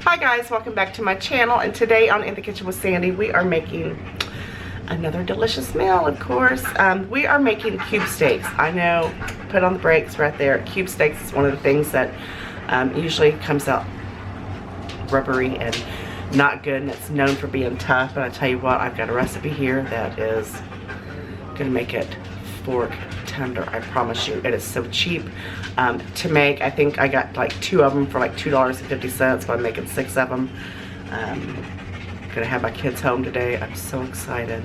Hi guys, welcome back to my channel, and today on In the Kitchen with Sandy we are making another delicious meal, of course. We are making cube steaks. I know, put on the brakes right there. Cube steaks is one of the things that usually comes out rubbery and not good, and it's known for being tough, but I tell you what, I've got a recipe here that is gonna make it fork tender. I promise you, it is so cheap to make. I think I got like 2 of them for like $2.50, but I'm making 6 of them. Gonna have my kids home today. I'm so excited,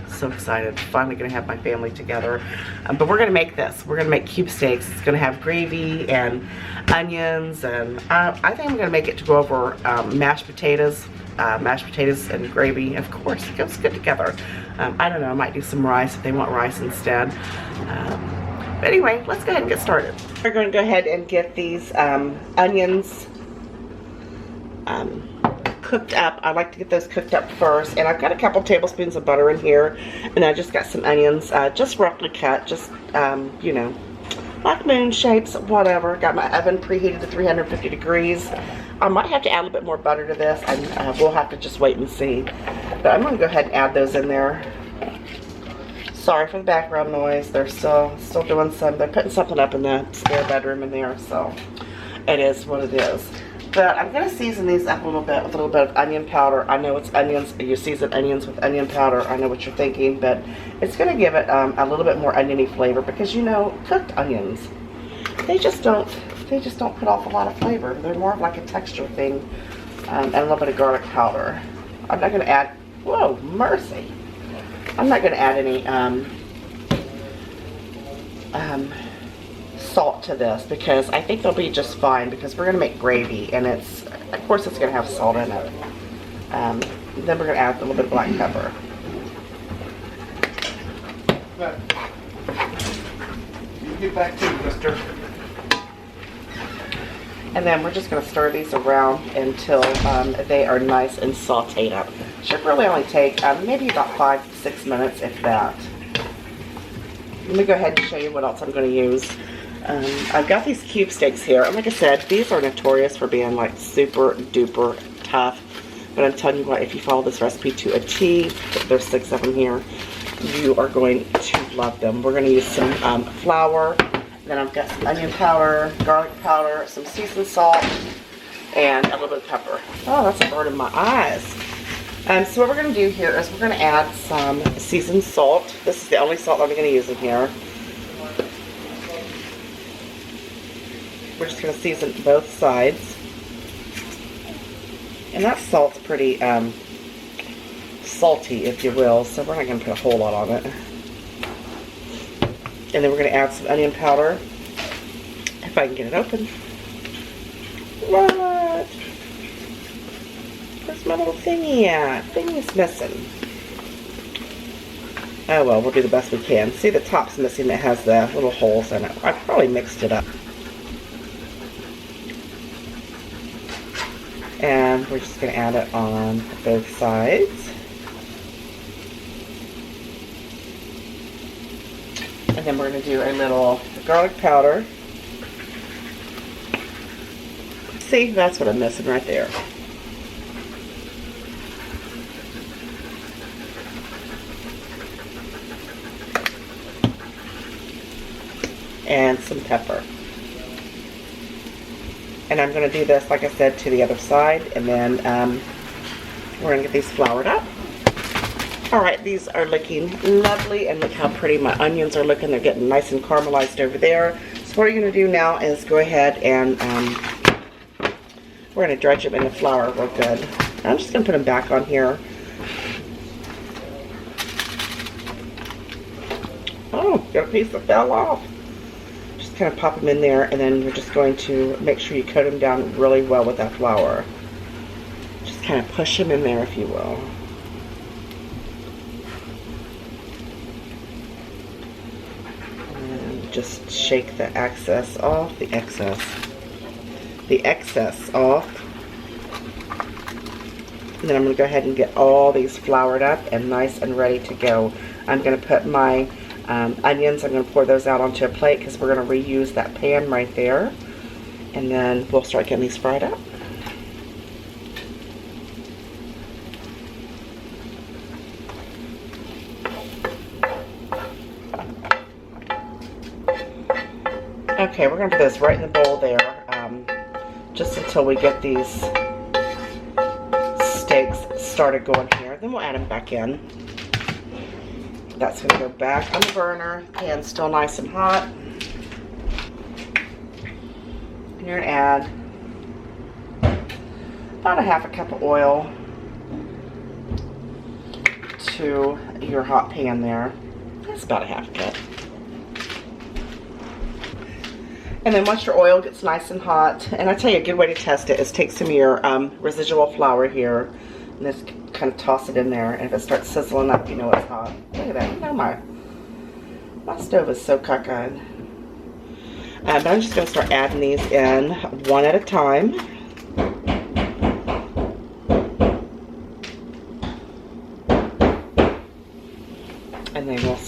so excited. Finally gonna have my family together. But we're gonna make this. We're gonna make cube steaks. It's gonna have gravy and onions, and I think I'm gonna make it to go over mashed potatoes and gravy. Of course, it goes good together. I don't know, I might do some rice if they want rice instead. But anyway, let's go ahead and get started. We're going to go ahead and get these onions cooked up. I like to get those cooked up first, and I've got a couple tablespoons of butter in here, and I just got some onions just roughly cut, just you know, like moon shapes, whatever. Got my oven preheated to 350 degrees. I might have to add a little bit more butter to this, and we'll have to just wait and see. But I'm going to go ahead and add those in there. Sorry for the background noise. They're still doing some. They're putting something up in the spare bedroom in there, so it is what it is. But I'm going to season these up a little bit with a little bit of onion powder. I know it's onions. You season onions with onion powder. I know what you're thinking, but it's going to give it a little bit more oniony flavor, because you know, cooked onions, they just don't put off a lot of flavor. They're more of like a texture thing, and a little bit of garlic powder. I'm not going to add, whoa, mercy. I'm not going to add any salt to this, because I think they'll be just fine, because we're going to make gravy, and it's, of course it's going to have salt in it. Then we're going to add a little bit of black pepper. You get back to it, mister. And then we're just going to stir these around until they are nice and sauteed up. Should really only take maybe about 5 to 6 minutes, if that. Let me go ahead and show you what else I'm going to use. I've got these cube steaks here, and like I said, these are notorious for being like super duper tough. But I'm telling you what, if you follow this recipe to a T, there's 6 of them here, you are going to love them. We're going to use some flour. Then I've got some onion powder, garlic powder, some seasoned salt, and a little bit of pepper. Oh, that's a burn in my eyes. So what we're going to do here is we're going to add some seasoned salt. This is the only salt I'm going to use in here. We're just going to season both sides. And that salt's pretty salty, if you will, so we're not going to put a whole lot on it. And then we're going to add some onion powder, if I can get it open. What? Where's my little thingy at? Thingy's missing. Oh well, we'll do the best we can. See, the top's missing. It has the little holes in it. I probably mixed it up. And we're just going to add it on both sides. And then we're going to do a little garlic powder. See, that's what I'm missing right there. And some pepper. And I'm going to do this, like I said, to the other side. And then we're going to get these floured up. Alright, these are looking lovely, and look how pretty my onions are looking. They're getting nice and caramelized over there. So what we're going to do now is go ahead and we're going to dredge them in the flour real good. I'm just going to put them back on here. Oh, got a piece that fell off. Just kind of pop them in there, and then we're just going to make sure you coat them down really well with that flour. Just kind of push them in there, if you will. Just shake the excess off, the excess off. And then I'm going to go ahead and get all these floured up and nice and ready to go. I'm going to put my onions, I'm going to pour those out onto a plate, because we're going to reuse that pan right there. And then we'll start getting these fried up. Okay, we're gonna put this right in the bowl there, just until we get these steaks started going here. Then we'll add them back in. That's gonna go back on the burner. Pan's still nice and hot. And you're gonna add about a half a cup of oil to your hot pan there. That's about a half a cup. And then once your oil gets nice and hot, and I tell you a good way to test it is take some of your residual flour here and just kind of toss it in there. And if it starts sizzling up, you know it's hot. Look at that. You know my stove is so cockeyed. But I'm just going to start adding these in one at a time. And then we'll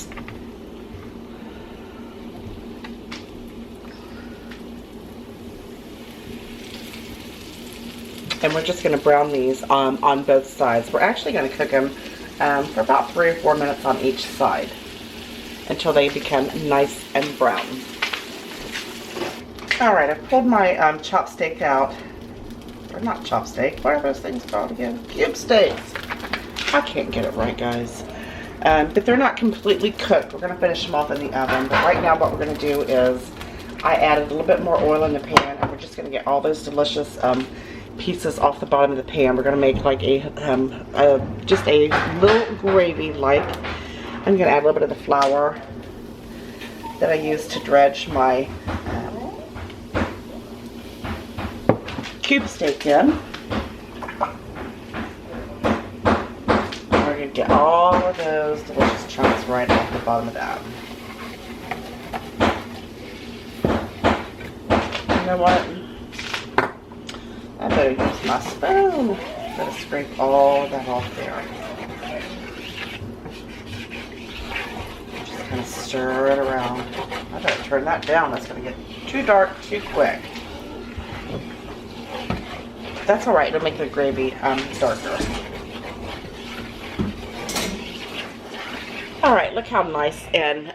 and we're just going to brown these on both sides. We're actually going to cook them for about 3 or 4 minutes on each side until they become nice and brown. Alright, I've pulled my chopstick out. Or not chopstick, what are those things called again? Cube steaks. I can't get it right, guys. But they're not completely cooked. We're going to finish them off in the oven. But right now what we're going to do is I added a little bit more oil in the pan, and we're just going to get all those delicious pieces off the bottom of the pan. We're going to make like just a little gravy like. I'm going to add a little bit of the flour that I used to dredge my cube steak in. We're going to get all of those delicious chunks right off the bottom of that. You know what? I better use my spoon. Better scrape all of that off there. Just kind of stir it around. I better turn that down. That's going to get too dark too quick. That's alright. It'll make the gravy darker. Alright, look how nice and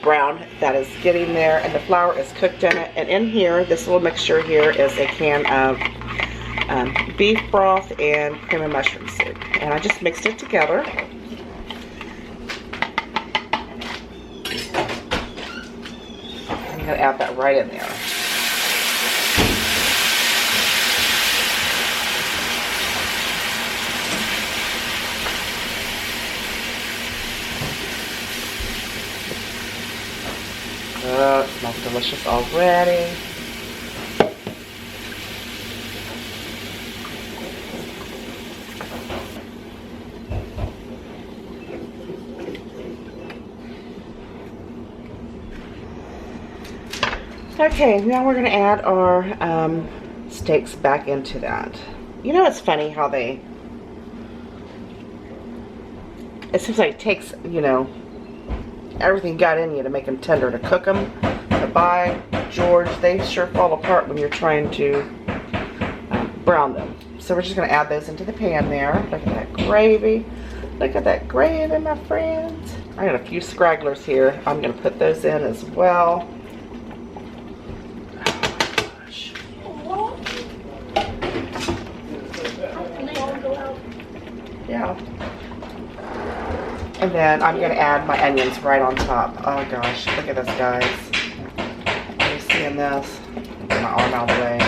brown that is getting there. And the flour is cooked in it. And in here, this little mixture here is a can of beef broth and cream of mushroom soup. And I just mixed it together. I'm going to add that right in there. Oh, it smells delicious already. Okay, now we're going to add our steaks back into that. You know, it's funny how it seems like it takes, you know, everything got in you to make them tender, to cook them. But by George, they sure fall apart when you're trying to brown them. So we're just going to add those into the pan there. Look at that gravy. Look at that gravy, my friends. I got a few scragglers here. I'm going to put those in as well. Yeah. And then I'm going to add my onions right on top. Oh gosh, look at this, guys. Are you seeing this? Get my arm out of the way.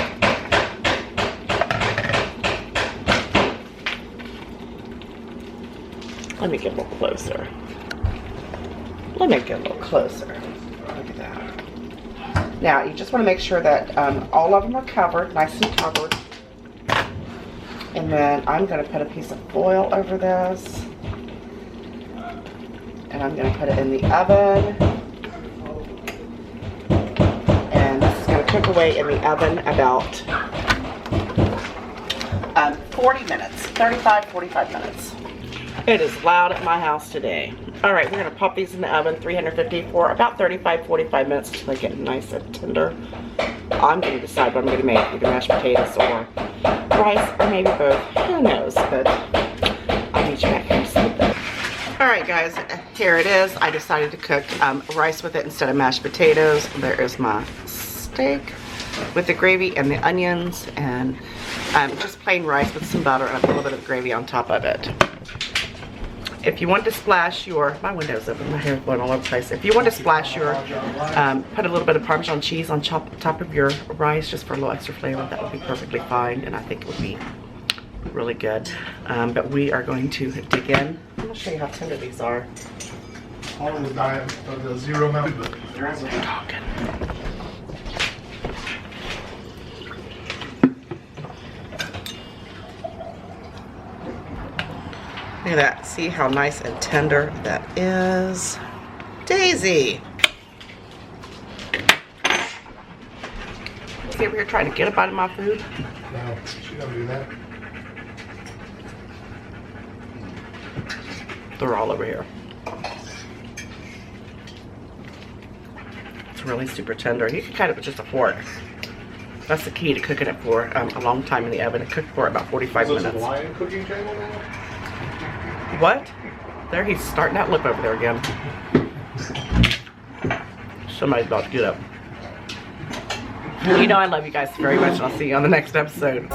Let me get a little closer. Let me get a little closer. Look at that. Now, you just want to make sure that all of them are covered, nice and covered. And then I'm going to put a piece of foil over this. And I'm going to put it in the oven. And this is going to cook away in the oven about 40 minutes. 35, 45 minutes. It is loud at my house today. Alright, we're going to pop these in the oven, 350 for about 35, 45 minutes to make it nice and tender. I'm going to decide what I'm going to make, either mashed potatoes or rice, or maybe both. Who knows, but I'll meet you back here in just a little bit. Alright guys, here it is. I decided to cook rice with it instead of mashed potatoes. There is my steak with the gravy and the onions, and just plain rice with some butter and a little bit of gravy on top of it. If you want to splash your, my window's open, my hair's blowing all over the place. If you want to splash your, put a little bit of Parmesan cheese on top of your rice just for a little extra flavor, that would be perfectly fine, and I think it would be really good. But we are going to dig in. I'm going to show you how tender these are. All of the diet of the zero method, but there is a Talking. Look at that. See how nice and tender that is. Daisy. Is he over here trying to get a bite of my food? no, she don't do that. They're all over here. It's really super tender. You can cut it with just a fork. That's the key to cooking it for a long time in the oven. It cooked for about 45 Is this minutes. a Hawaiian cooking channel now? What? There, he's starting that lip over there again. Somebody's about to get up. You know I love you guys very much, and I'll see you on the next episode.